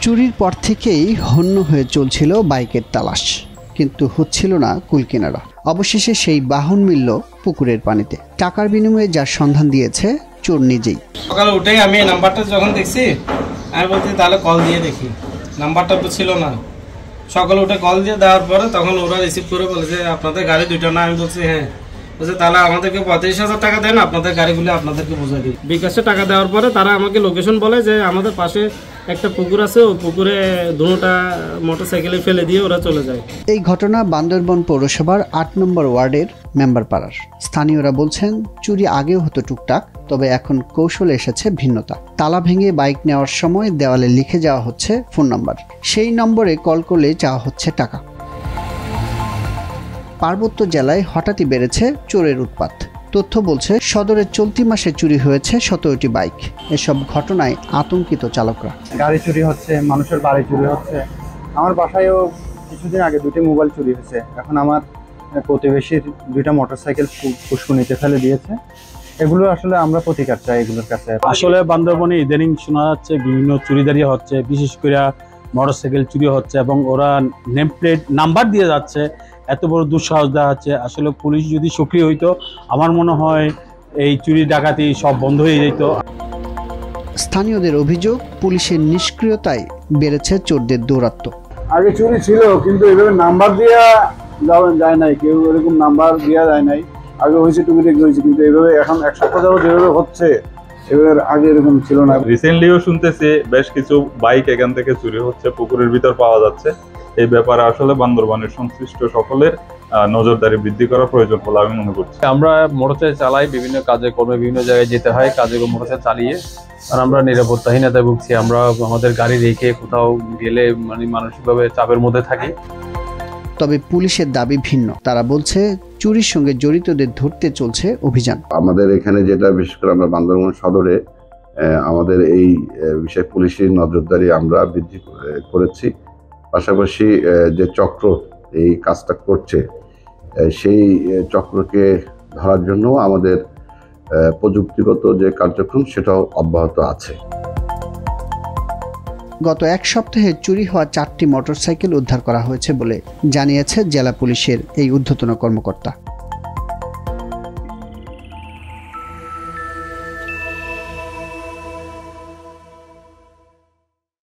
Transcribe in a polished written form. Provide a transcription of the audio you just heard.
চুরির পর থেকেই হন্য হয়ে চলছিল বাইকের তালাশ, কিন্তু হচ্ছিল না কুলকিনারা। অবশেষে সেই বাহন মিলল পুকুরের পানিতে। টাকার বিনিময়ে যার সন্ধান দিয়েছে চোর নিজেই। সকালে উঠেই আমি এই নাম্বারটা যখন দেখছি, আমি বলছি তাহলে কল দিয়ে দেখি। নাম্বারটা তো ছিল না। সকালে উঠে কল দিয়ে দেওয়ার পরে তখন ওরা রিসিভ করে বলেছে আপনাদের গাড়ি দুইটা না। আমি বলছি হ্যাঁ। বলছে তাহলে আমাদেরকে 35,000 টাকা দেন, আপনাদের গাড়িগুলো আপনাদেরকে বোঝা দিই। বিকাশে টাকা দেওয়ার পরে তারা আমাকে লোকেশন বলে যে আমাদের পাশে একটা পুকুর আছে, ওই পুকুরে দুটোটা মোটরসাইকেলে ফেলে দিয়ে ওরা চলে যায়। এই ঘটনা বান্দরবান পৌরসভার 8 নম্বর ওয়ার্ডের মেম্বার পাড়ার। স্থানীয়রা বলছেন চুরি আগেও হতো টুকটাক, তবে এখন কৌশলে এসেছে ভিন্নতা। তালা ভেঙে বাইক নেওয়ার সময় দেওয়ালে লিখে যাওয়া হচ্ছে ফোন নাম্বার, সেই নম্বরে কল করলে চাওয়া হচ্ছে টাকা। পার্বত্য জেলায় হঠাৎই বেড়েছে চোরের উৎপাত। তথ্য বলছে সদরের চলতি মাসে চুরি হয়েছে 17টি বাইক। এসব ঘটনায় আতঙ্কিত চালকরা। গাড়ি চুরি হচ্ছে, মানুষের বাড়ি চুরি হচ্ছে। আমার বাসায়ও কিছুদিন আগে 2টি মোবাইল চুরি হয়েছে। এখন আমার প্রতিবেশীর 2টা মোটরসাইকেল পুষ্কুনিতে ফেলে দিয়েছে। এগুলো আসলে আমরা প্রতিকার চাই এগুলোর কাছে। আসলে বান্দরবনে ইদানিং শোনা যাচ্ছে বিভিন্ন চুরিদারি হচ্ছে, বিশেষ করে মোটরসাইকেল চুরি হচ্ছে এবং ওরা নেম প্লেট নাম্বার দিয়ে যাচ্ছে। এত বড় দুঃসাহস দেওয়া হচ্ছে। আসলে পুলিশ যদি সক্রিয় হইতো, আমার মনে হয় এই চুরি ডাকাতি সব বন্ধ হয়ে যেত। স্থানীয়দের অভিযোগ, পুলিশের নিষ্ক্রিয়তায় বেড়েছে চোরদের দৌরাত্ম্য। আগে চুরি ছিল, কিন্তু এভাবে নাম্বার দেওয়া যায় নাই, কেউ এরকম নাম্বার দেওয়া যায় নাই। আগে হয়েছে টুকিটাকি হয়েছে, কিন্তু এইভাবে এখন 1 সপ্তাহ যাবত যেভাবে হচ্ছে, এবার আগে এরকম ছিল না। রিসেন্টলিও শুনতেছি বেশ কিছু বাইক এখান থেকে চুরি হচ্ছে, পুকুরের ভিতর পাওয়া যাচ্ছে। এই ব্যাপারে আসলে বান্দরবানের সংশ্লিষ্ট সকলের নজরদারি বৃদ্ধি করা প্রয়োজন বলে আমি মনে করছি। আমরা মোটরসাইকেল চালাই, বিভিন্ন কাজে কর্মে বিভিন্ন জায়গায় যেতে হয়, কাজে মোটরসাইকেল চালিয়ে আর আমরা নিরাপত্তাহীনতায় ভুগছি। আমরা আমাদের গাড়ি রেখে কোথাও গেলে মানসিকভাবে চাপের মধ্যে থাকি। তবে পুলিশের দাবি ভিন্ন। তারা বলছে চুরির সঙ্গে জড়িতদের ধরতে চলছে অভিযান। আমাদের এখানে যেটা বিশেষ করে আমরা বান্দরবান সদরে আমাদের এই বিষয়ে পুলিশের নজরদারি আমরা বৃদ্ধি করেছি। পাশাপাশি যে চক্র এই কাজটা করছে, সেই চক্রকে ধরার জন্য আমাদের প্রযুক্তিগত যে কার্যক্রম সেটাও অব্যাহত আছে। গত 1 সপ্তাহে চুরি হওয়া 4টি মোটরসাইকেল উদ্ধার করা হয়েছে বলে জানিয়েছে জেলা পুলিশের এই ঊর্ধ্বতন কর্মকর্তা।